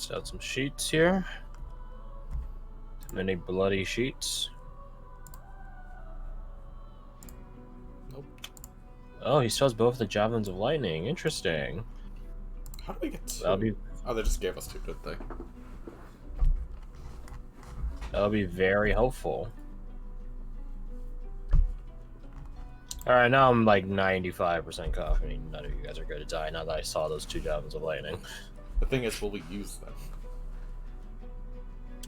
Got some sheets here. Many bloody sheets. Nope. Oh, he still has both the javelins of lightning. Interesting. How do we get two? That'll be Oh, they just gave us two, didn't they? very helpful. Alright, now I'm like 95% confident none of you guys are going to die now that I saw those two javelins of lightning. The thing is, will we use them?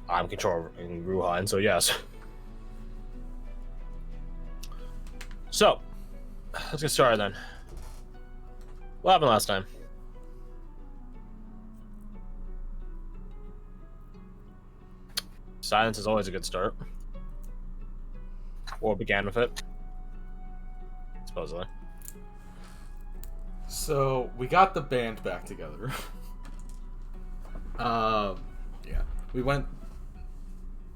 I'm controlling Ruhan, so yes. So, let's get started then. What happened last time? Silence is always a good start. Or began with it. Supposedly. So, we got the band back together. Yeah. We went...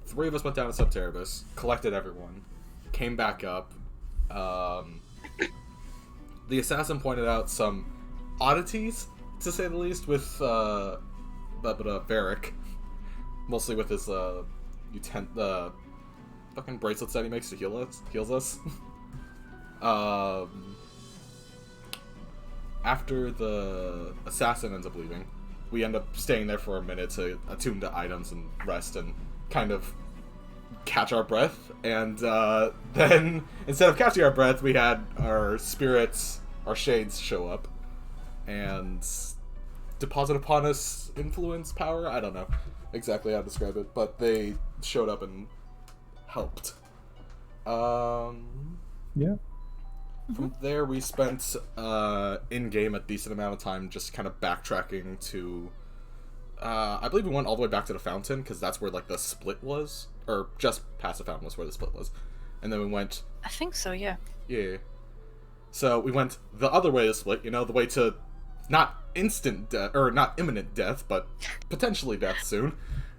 3 of us went down to Subterribus, collected everyone, came back up. The assassin pointed out some oddities, to say the least, with Varric. Mostly with his fucking bracelets that he makes to heals us. After the assassin ends up leaving, we end up staying there for a minute to attune to items and rest and kind of catch our breath. And then, instead of catching our breath, we had our spirits, our shades show up and deposit upon us influence power. I don't know exactly how to describe it, but they showed up and helped. Yeah. From there, we spent in-game a decent amount of time just kind of backtracking to... I believe we went all the way back to the fountain, because that's where, like, the split was. Or just past the fountain was where the split was. And then we went... I think so, yeah. Yeah. So we went the other way to the split, you know, the way to not instant death, or not imminent death, but potentially death soon.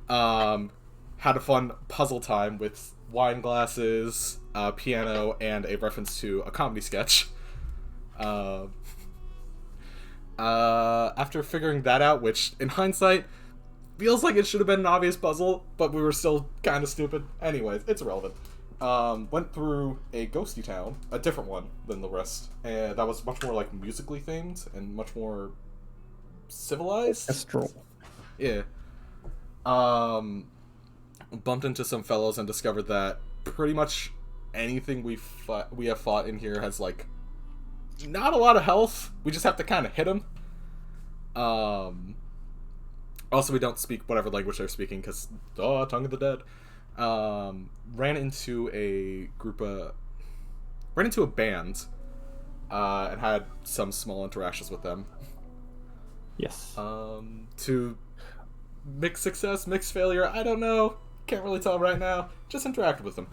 Had a fun puzzle time with wine glasses, piano, and a reference to a comedy sketch. After figuring that out, which, in hindsight, feels like it should have been an obvious puzzle, but we were still kind of stupid. Anyways, it's irrelevant. Went through a ghosty town, a different one than the rest, and that was much more, like, musically themed, and much more civilized. Astral. Yeah. Bumped into some fellows and discovered that pretty much anything we have fought in here has, like, not a lot of health. We just have to kind of hit them. Also, we don't speak whatever language they're speaking, because, tongue of the dead. Ran into a band, and had some small interactions with them. Yes. To mixed success, mixed failure, I don't know. Can't really tell right now. Just interacted with them.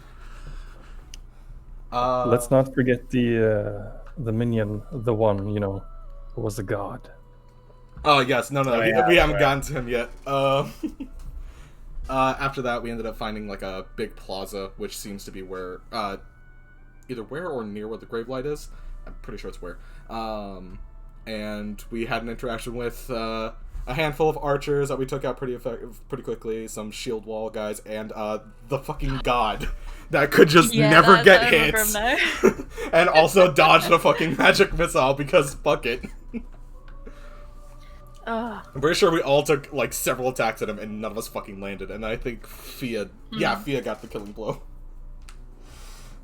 Let's not forget the minion, the one, you know, who was a god. Oh, yes. No. Oh, yeah, we haven't right. gotten to him yet. After that, we ended up finding, like, a big plaza, which seems to be where, either where or near where the grave light is. I'm pretty sure it's where. And we had an interaction with, a handful of archers that we took out pretty quickly, some shield wall guys, and, the fucking god that could just never get hit. And also dodge the fucking magic missile, because fuck it. I'm pretty sure we all took, like, several attacks at him and none of us fucking landed, and I think Fia got the killing blow.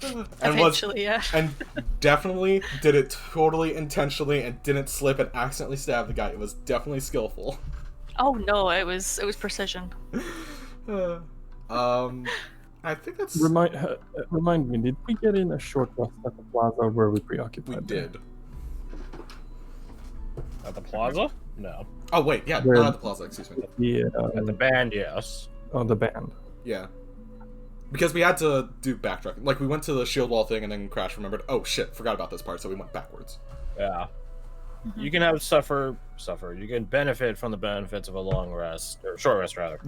And Eventually, yeah. And definitely did it totally intentionally and didn't slip and accidentally stab the guy. It was definitely skillful. Oh no, it was precision. I think that's... Remind me, did we get in a short rest at the plaza where we preoccupied? We did. At the plaza? No. Oh, wait, yeah, not at the plaza, excuse me. At the band, yes. Oh, the band. Yeah. Because we had to do backtracking. Like, we went to the shield wall thing and then Crash remembered, oh shit, forgot about this part, so we went backwards. Yeah. You can have suffer. You can benefit from the benefits of a long rest, or short rest, rather.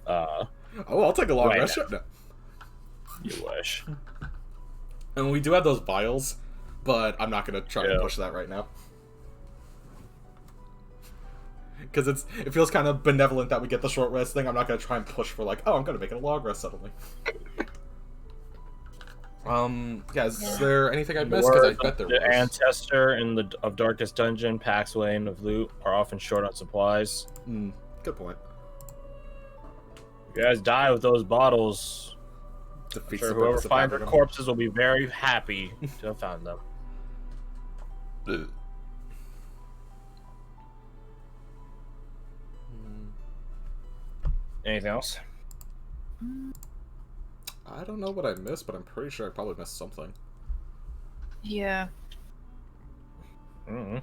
Oh, I'll take a long rest. now. No. You wish. And we do have those vials, but I'm not going to try to push that right now. Because it feels kind of benevolent that we get the short rest thing. I'm not gonna try and push for like, oh, I'm gonna make it a long rest suddenly. Yeah, is there anything I missed? Because I bet there the was. ancestor of Darkest Dungeon, Pax Lane of Loot are often short on supplies. Good point. If you guys die with those bottles, I'm Defeats sure the whoever purpose of finds their having them. corpses will be very happy to have found them. Anything else? I don't know what I missed, but I'm pretty sure I probably missed something. Yeah. Mm-hmm.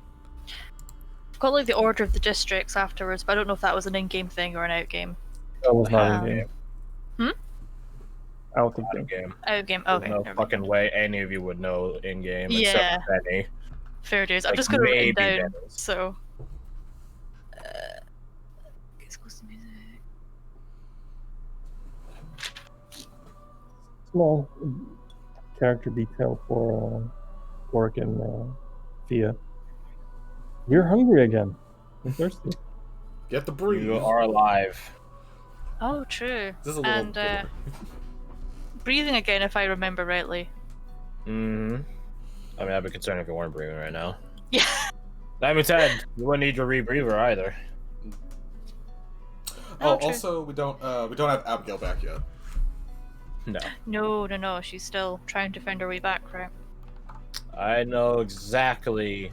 Got like the order of the districts afterwards, but I don't know if that was an in-game thing or an out-game. That was not Um, in game. Hmm? Out of Out game. of game. Out-game. There's Okay. no never mind. fucking way any of you would know in game Yeah. except for Benny. Fair dues. I'm Like, just gonna write it maybe down. Dennis. So. Let's go to music. Small character detail for Orc and Thea. We're hungry again. We're thirsty. Get the breathe. You are alive. Oh, true. This is a little. And breathing again, if I remember rightly. Mm-hmm. I mean, I'd be concerned if you weren't breathing right now. Yeah. That being said, you wouldn't need your rebreather either. Oh, true. also we don't have Abigail back yet. No. No. She's still trying to find her way back, right? I know exactly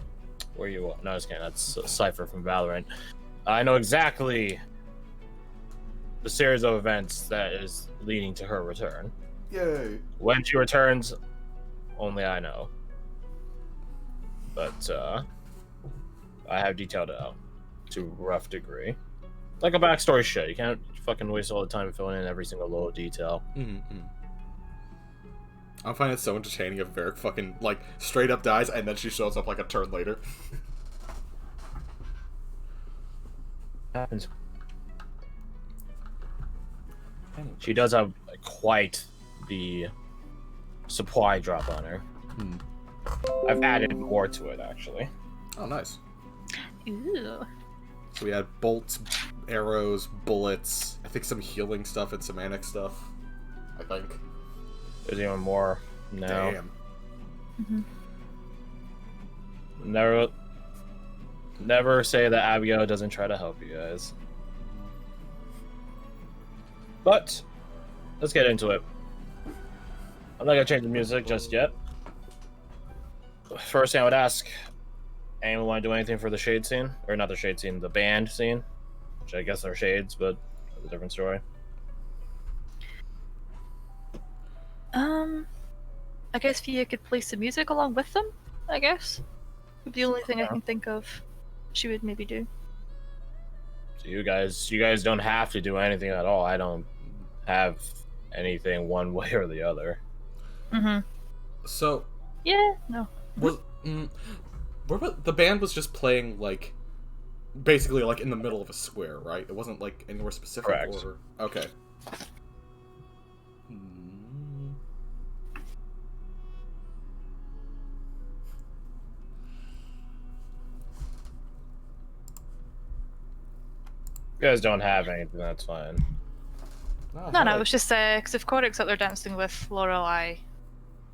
where you are. No, just kidding. That's a Cypher from Valorant. I know exactly the series of events that is leading to her return. Yay! When she returns, only I know. But I have detailed it out to a rough degree. Like a backstory shit. You can't fucking waste all the time filling in every single little detail. I find it so entertaining if Varric fucking like straight up dies and then she shows up like a turn later. Happens. She does have quite the supply drop on her. I've added more to it actually. Oh, nice. Ooh. So we had bolts, arrows, bullets. I think some healing stuff and some manic stuff. I think. There's even more now. Damn. Never say that Abigail doesn't try to help you guys. But let's get into it. I'm not gonna change the music just yet. First thing I would ask, anyone want to do anything for the shade scene? Or not the shade scene, the band scene? Which I guess are shades, but it's a different story. I guess Fia could play some music along with them, I guess. Would be the only thing I can think of she would maybe do. So you guys don't have to do anything at all. I don't have anything one way or the other. So Yeah, no. was the band was just playing like basically like in the middle of a square, right? It wasn't like anywhere specific. Correct. Or okay. You guys don't have anything, that's fine. No, it was just because if Coric's out there dancing with Lorelei,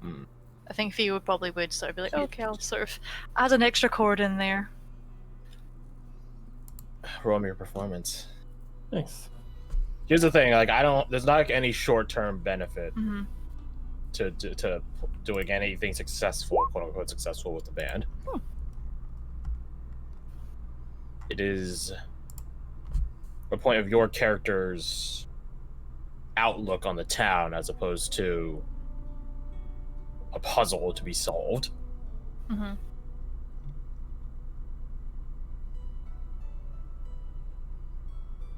Hmm. I think Fia would probably sort of be like, okay, I'll sort of add an extra chord in there. Roll me your performance. Nice. Here's the thing, like there's not like any short-term benefit to doing anything successful, quote unquote successful with the band. It is a point of your character's outlook on the town as opposed to a puzzle to be solved.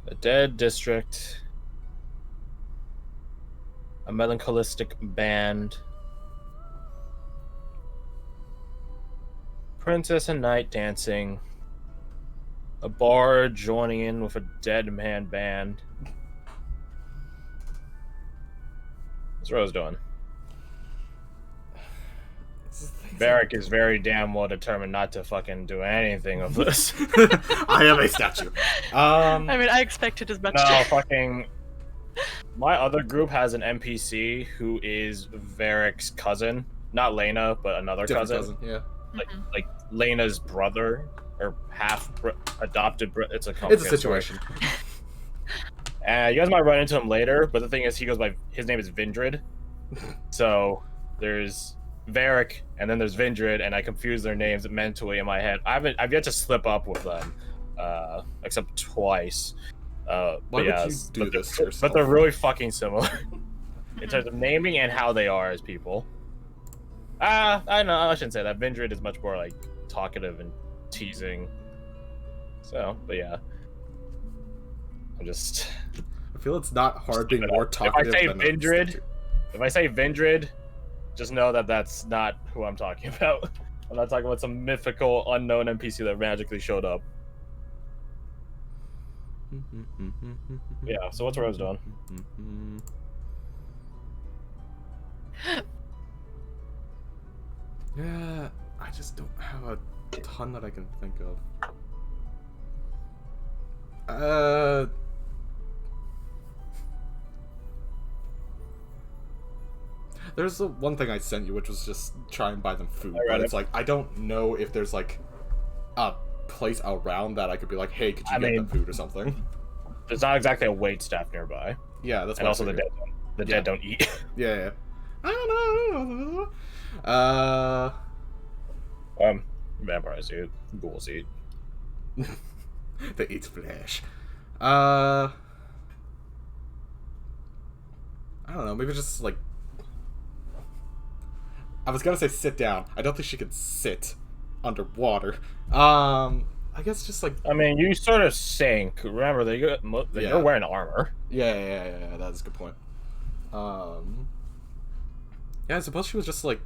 A dead district, a melancholistic band, princess and knight dancing, a bard joining in with a dead man band. What's Rose doing? Varric is very damn well determined not to fucking do anything of this. I am a statue. I mean, I expected as much. No, fucking. My other group has an NPC who is Varric's cousin. Not Lena, but another Different cousin. Yeah. Like Lena's brother or adopted brother. It's a It's a complicated situation. story. You guys might run into him later, but the thing is, he goes by his name is Vindred. So there's Varric, and then there's Vindred, and I confuse their names mentally in my head. I've yet to slip up with them, except twice. Why would you do this to yourself? But they're really fucking similar in terms of naming and how they are as people. I know I shouldn't say that. Vindred is much more like talkative and teasing. So, but yeah, I feel it's not hard being more talkative. If I say Vindred, just know that that's not who I'm talking about. I'm not talking about some mythical unknown NPC that magically showed up. Yeah, so what's Rose doing? Yeah, I just don't have a ton that I can think of. There's the one thing I sent you, which was just try and buy them food. But it's like, I don't know if there's like a place around that I could be like, hey, could you get them food or something? There's not exactly a wait staff nearby. Yeah, that's and also the dead don't eat. Yeah. I don't know. Vampires eat. Ghouls eat. They eat flesh. I don't know, maybe just like, I was gonna say sit down. I don't think she could sit underwater. I guess just like, I mean, you sort of sink. Remember that you're wearing armor. Yeah, that's a good point. Yeah, I suppose she was just like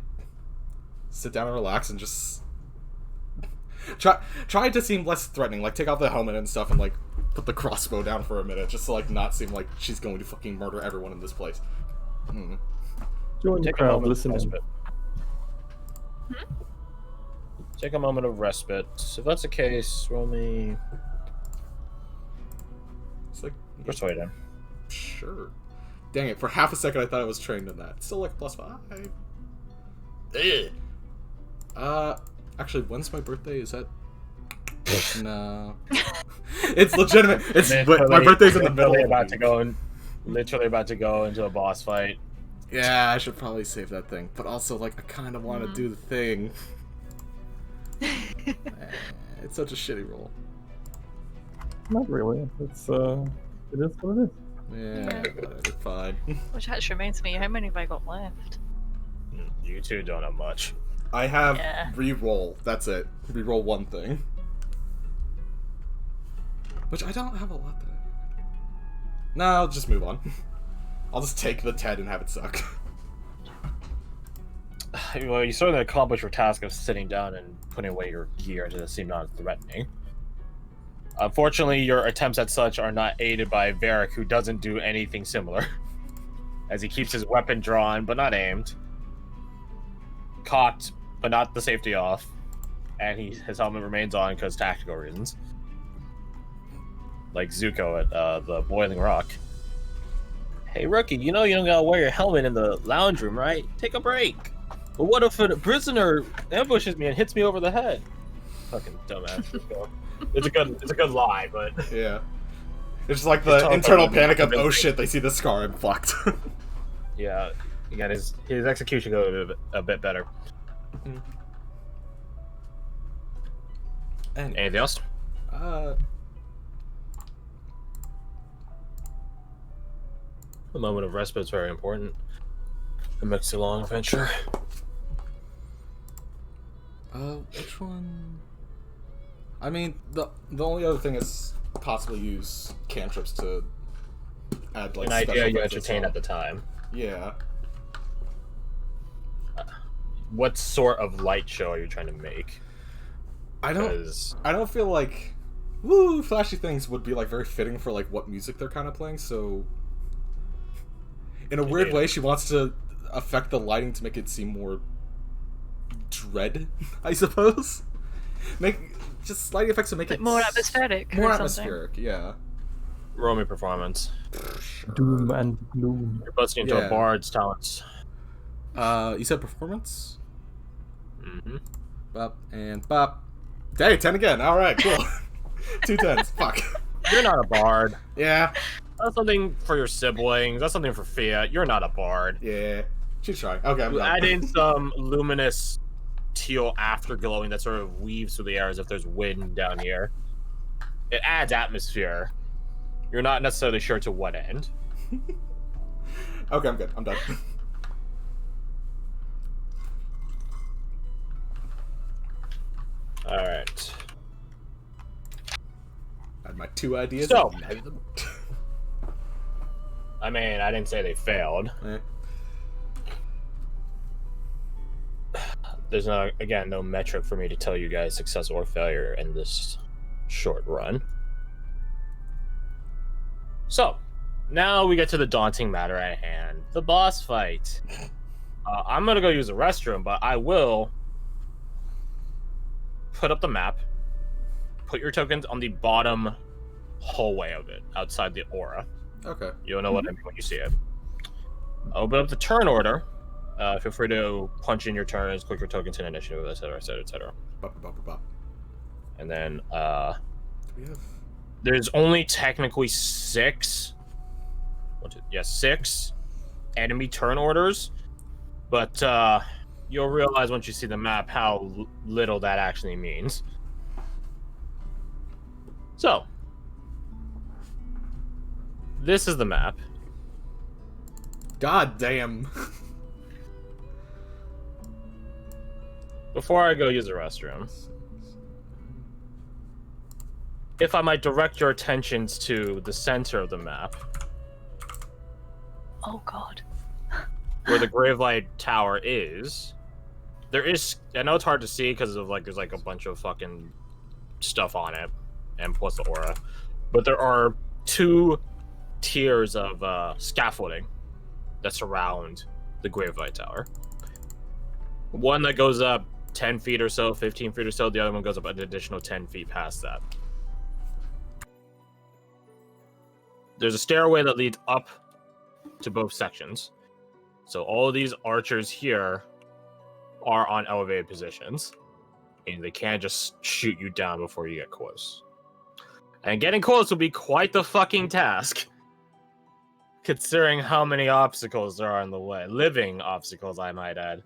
sit down and relax and just try to seem less threatening. Like take off the helmet and stuff and like put the crossbow down for a minute, just to like not seem like she's going to fucking murder everyone in this place. Join the crowd, listen. Take a moment of respite. If that's the case, roll me. It's like persuade. Sure. Dang it! For half a second, I thought I was trained in that. Still like +5. Actually, when's my birthday? Is that? No. It's legitimate. It's my birthday's in the middle. Literally about to go into a boss fight. Yeah, I should probably save that thing. But also, like, I kind of want to do the thing. It's such a shitty roll. Not really. It is what it is. Yeah. Fine. Which actually reminds me, how many have I got left? You two don't have much. I have re-roll. That's it. Re-roll one thing. Which I don't have a lot that No, I'll just move on. I'll just take the 10 and have it suck. Well, you sort of accomplished your task of sitting down and putting away your gear into the seem non-threatening. Unfortunately, your attempts at such are not aided by Varric, who doesn't do anything similar. As he keeps his weapon drawn, but not aimed. Cocked, but not the safety off. And his helmet remains on because tactical reasons. Like Zuko at the Boiling Rock. Hey, rookie, you know you don't gotta wear your helmet in the lounge room, right? Take a break. But what if a prisoner ambushes me and hits me over the head? Fucking dumbass Zuko. It's a good lie, but yeah, it's like the internal panic of oh shit, they see the scar, I'm fucked. Yeah, again, his execution goes a bit better. Anything else? A moment of respite is very important. Amidst a long adventure. Which one? I mean, the only other thing is possibly use cantrips to add like an idea you entertained at the time. Yeah. What sort of light show are you trying to make? I don't feel like woo flashy things would be like very fitting for like what music they're kind of playing. So in a weird way, she wants to affect the lighting to make it seem more dread, I suppose. Make just slight effects to make Like it more atmospheric. more or atmospheric. Yeah. Roll me performance. Doom and gloom. You're busting into Yeah. a bard's talents. You said performance. Mm-hmm. Bop and bop. Day 10 again. All right, cool. 2 10s. Fuck. You're not a bard. Yeah. That's something for your siblings. That's something for Fia. You're not a bard. Yeah. She's trying. Okay, I'm You done. add in some luminous teal afterglowing that sort of weaves through the air as if there's wind down here. It adds atmosphere. You're not necessarily sure to what end. Okay, I'm good. I'm done. Alright. I had my 2 ideas. So- and neither of them. I mean, I didn't say they failed. Eh. There's no, again, no metric for me to tell you guys success or failure in this short run. So, now we get to the daunting matter at hand, the boss fight. I'm gonna go use the restroom, but I will put up the map, put your tokens on the bottom hallway of it, outside the aura. Okay. You'll know what I mean when you see it. I'll open up the turn order. Feel free to punch in your turns, click your tokens in initiative, etc., etc., etc. Bop, bop, bop, bop. And then Do we have... there's only technically 6 enemy turn orders, but you'll realize once you see the map how little that actually means. So, this is the map. God damn. Before I go use the restroom, if I might direct your attentions to the center of the map, Oh god. where the Gravelight Tower is, there is, I know it's hard to see because of there's a bunch of fucking stuff on it, and plus the aura, but there are 2 tiers of scaffolding that surround the Gravelight Tower. One that goes up 10 feet or so, 15 feet or so, the other one goes up an additional 10 feet past that. There's a stairway that leads up to both sections. So all of these archers here are on elevated positions, and they can't just shoot you down before you get close. And getting close will be quite the fucking task, considering how many obstacles there are in the way. Living obstacles, I might add.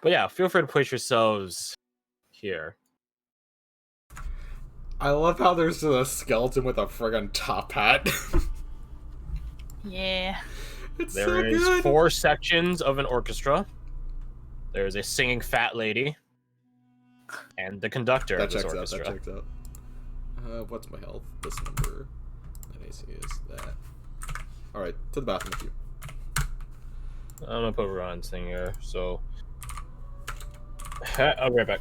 But yeah, feel free to place yourselves here. I love how there's a skeleton with a friggin' top hat. Yeah. It's There so is good. 4 sections of an orchestra. There's a singing fat lady, and the conductor That of this checks out. orchestra. That checks out. What's my health? This number. And AC is that. Alright, to the bathroom with you. I'm gonna put Ron's thing here, so I'll be right back.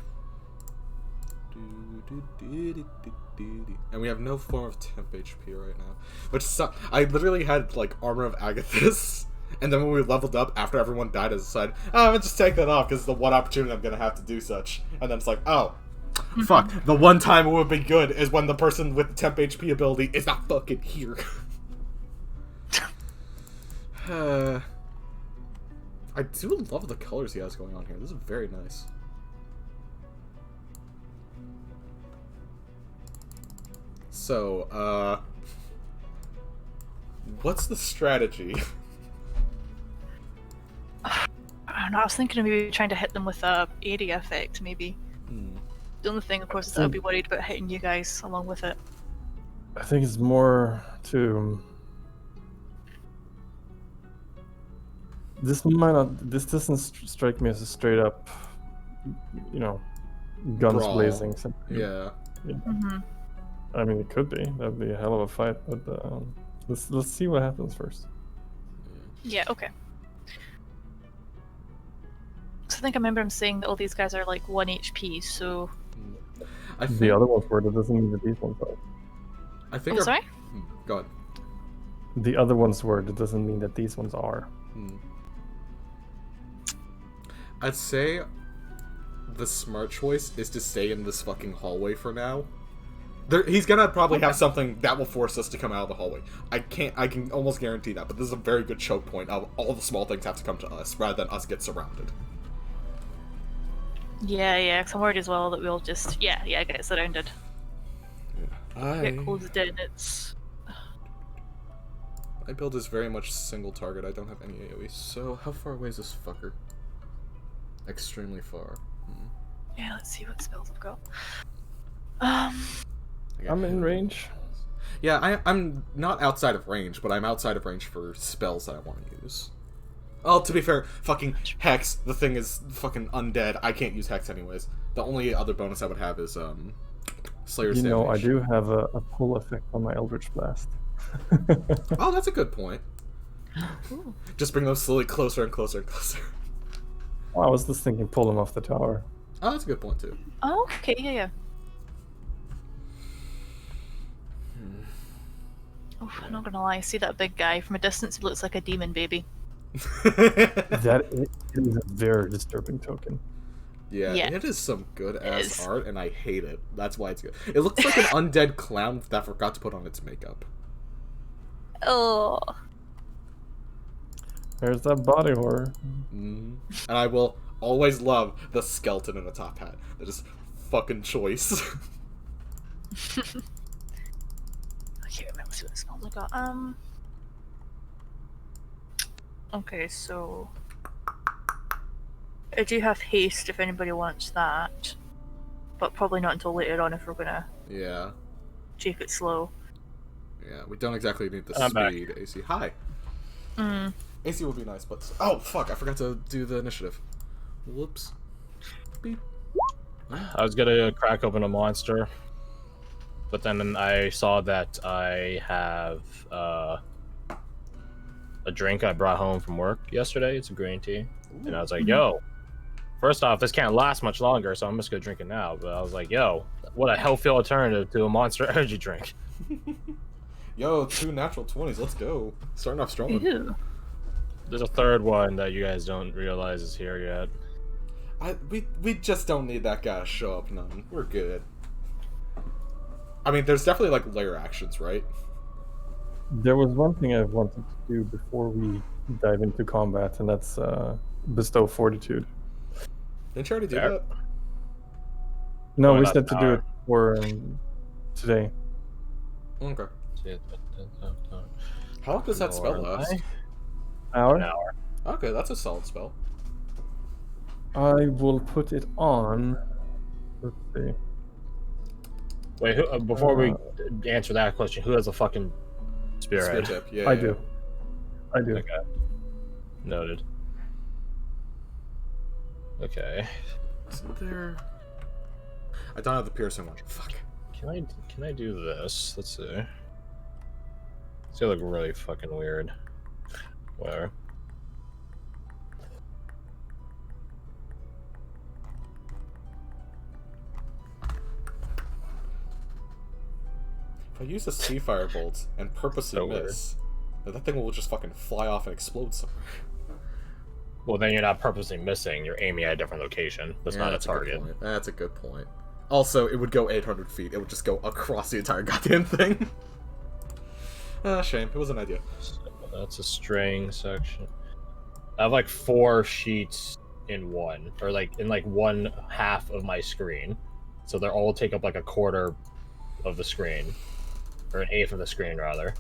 And we have no form of temp HP right now. Which I literally had armor of Agathis, and then when we leveled up after everyone died, I decided, I'm gonna just take that off because it's the one opportunity I'm gonna have to do such. And then it's like, oh, fuck. The one time it would be good is when the person with the temp HP ability is not fucking here. I do love the colors he has going on here. This is very nice. So, what's the strategy? I don't know, I was thinking of maybe trying to hit them with a area effect, maybe. The only thing, of course, is that I'd be worried about hitting you guys along with it. I think it's more to. This might not. This doesn't strike me as a straight up, guns Brawl. blazing. Yeah. Mm-hmm. I mean, it could be. That'd be a hell of a fight. But let's see what happens first. Yeah, okay. So I think I remember him saying that all these guys are 1 HP, so... I think, The other ones were. That doesn't mean that these ones are. I think. Oh, sorry? Go ahead. The other ones were. That doesn't mean that these ones are. I'd say the smart choice is to stay in this fucking hallway for now. He's gonna probably have something that will force us to come out of the hallway. I can almost guarantee that, but this is a very good choke point of all the small things have to come to us, rather than us get surrounded. Yeah, because I'm worried as well that we'll just, get surrounded. Get closed in, it's... My build is very much single target, I don't have any AoE. So, how far away is this fucker? Extremely far. Yeah, let's see what spells I've got. I'm in range. Yeah, I'm not outside of range, but I'm outside of range for spells that I want to use. Oh, to be fair, fucking Hex, the thing is fucking undead. I can't use Hex anyways. The only other bonus I would have is, Slayer's You know, I damage. do have a pull effect on my Eldritch Blast. Oh, that's a good point. Ooh. Just bring them slowly closer and closer and closer. I was just thinking pull him off the tower. Oh, that's a good point, too. Oh, okay, yeah. Oh, I'm not gonna lie, see that big guy from a distance, he looks like a demon baby. That is a very disturbing token. Yeah, Yeah. it is some good-ass is. art, and I hate it. That's why it's good. It looks like an undead clown that forgot to put on its makeup. Oh. There's that body horror. And I will always love the skeleton in a top hat. That is fucking choice. Okay, let's see what spells I got. Okay, so I do have haste if anybody wants that, but probably not until later on if we're gonna Yeah. take it slow. Yeah, we don't exactly need the I'm back. speed, AC. Hi. Mm. AC would be nice, but... Oh, fuck, I forgot to do the initiative. Whoops. Beep. I was gonna crack open a monster, but then I saw that I have a drink I brought home from work yesterday. It's a green tea, and I was like, "Yo, first off, this can't last much longer, so I'm just gonna drink it now." But I was like, "Yo, what a healthy alternative to a Monster Energy drink." Yo, 2 natural 20s, let's go. Starting off strong. Ew. There's a third one that you guys don't realize is here yet. We just don't need that guy to show up none. We're good. I mean, there's definitely, like, layer actions, right? There was one thing I wanted to do before we dive into combat, and that's bestow fortitude. Didn't you already do Yeah. that? No, Why we not said to do power? it for today. Okay. How long does that spell last? Hour? An hour. Okay, that's a solid spell. I will put it on. Let's see. Wait, who, before we answer that question, who has a fucking Spear spearhead? tip, yeah. I yeah. do. I do. Okay. Noted. Okay. Isn't there... I don't have the piercing one. Fuck. Can I do this? Let's see. It's gonna look really fucking weird. Whatever. If I use the sea fire bolt and purposely So weird. miss, then that thing will just fucking fly off and explode somewhere. Well, then you're not purposely missing. You're aiming at a different location. That's not a that's good target. point. That's a good point. Also, it would go 800 feet. It would just go across the entire goddamn thing. Shame. It was an idea. So that's a string section. I have like 4 sheets in one, or like in like one half of my screen. So they're all take up like a quarter of the screen, or an eighth of the screen rather.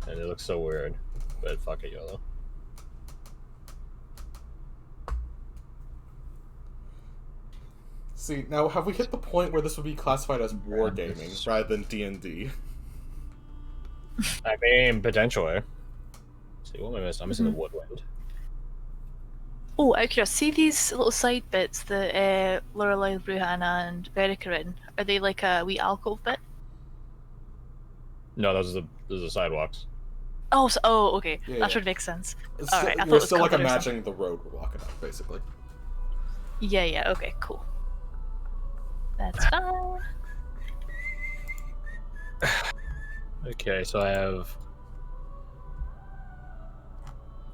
And it looks so weird, but fuck it, YOLO. See, now have we hit the point where this would be classified as wargaming rather than D&D? I mean, potentially. See, what am I missing? I'm missing the woodwind. Oh, actually, see these little side bits that Lorelei, Bruhana, and Verica are in? Are they like a wee alcove bit? No, those are the sidewalks. Oh, okay. Yeah, That yeah. should make sense. It's Alright, I thought it we're was still like covered or imagining the road we're walking up, basically. Yeah, okay, cool. That's fine. Okay, so I have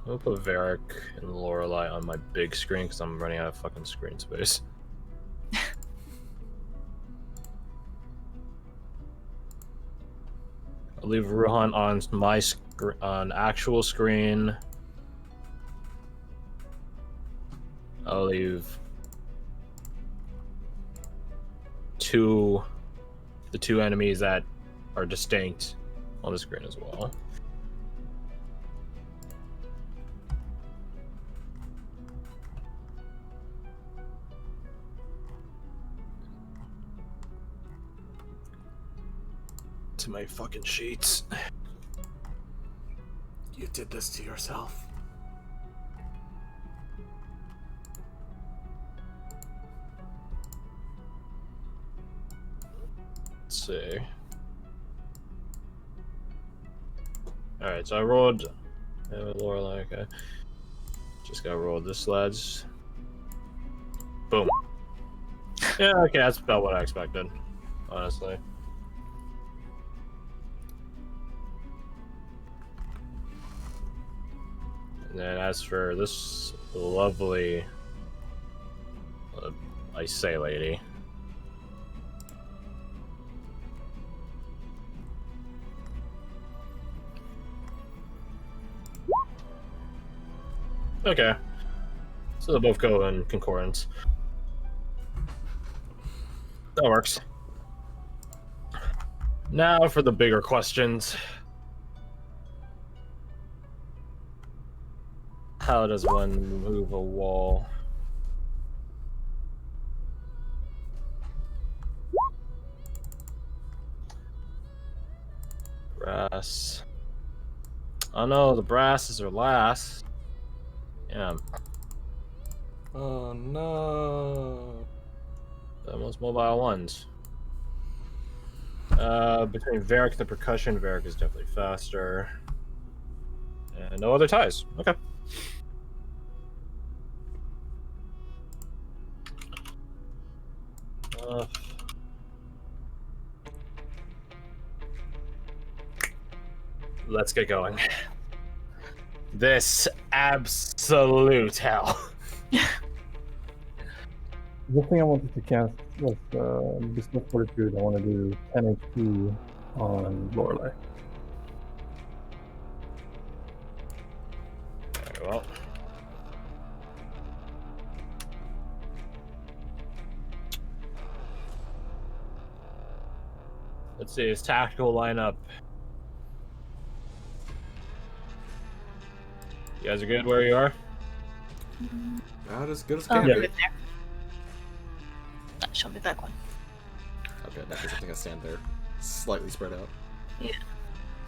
I'll put Varric and Lorelei on my big screen because I'm running out of fucking screen space. I'll leave Ruhan on my on actual screen. I'll leave the two enemies that are distinct on the screen as well. To my fucking sheets. You did this to yourself. Let's see. Alright, so I rolled Lorelei, okay. Just gotta roll this sledge. Boom. Yeah, okay, that's about what I expected, honestly. And then as for this lovely, I say lady. Okay. So they'll both go in concordance. That works. Now for the bigger questions. How does one move a wall? Brass. Oh no, the brasses are last. Yeah. Oh no. The most mobile ones. Between Varric and the percussion, Varric is definitely faster. And no other ties. Okay. Let's get going. This absolute hell. The thing I wanted to cast was Bestow Fortitude. I want to do 10 HP on Lorelei. Very well. Let's see his tactical lineup. You guys are good where you are? Not as good as Oh, can yeah. be. There. Show me that one. Okay, that means I think I stand there, slightly spread out.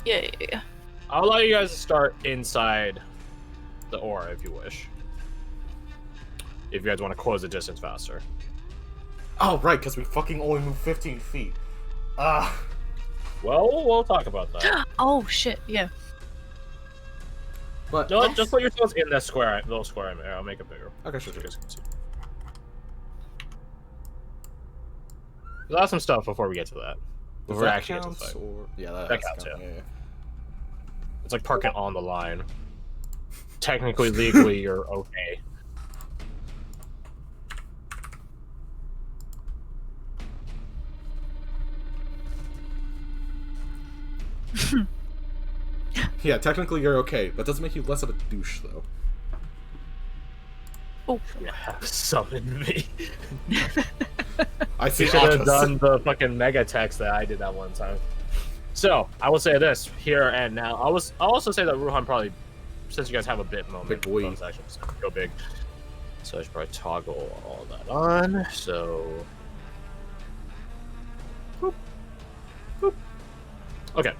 Yeah. I'll allow you guys to start inside the aura if you wish. If you guys want to close the distance faster. Oh, right, because we fucking only move 15 feet. Well, we'll talk about that. Oh shit, yeah. But No, just put yourselves in that square, little square I'm in. I'll make it bigger. okay, sure. So you guys can see. There's awesome stuff before we get to that. Before we actually get to the fight. Or... Yeah, that counts, count. yeah. Yeah. It's like parking on the line. Technically, legally, you're okay. Yeah, technically you're okay. That doesn't make you less of a douche, though. Oh. Yeah, summon me. I see You should have Atas. done the fucking mega text that I did that one time. So, I will say this here and now. I'll also say that Ruhan probably, since you guys have a bit moment, Big boy. bonus action, so go big. So I should probably toggle all that on. So, boop. Boop. Okay.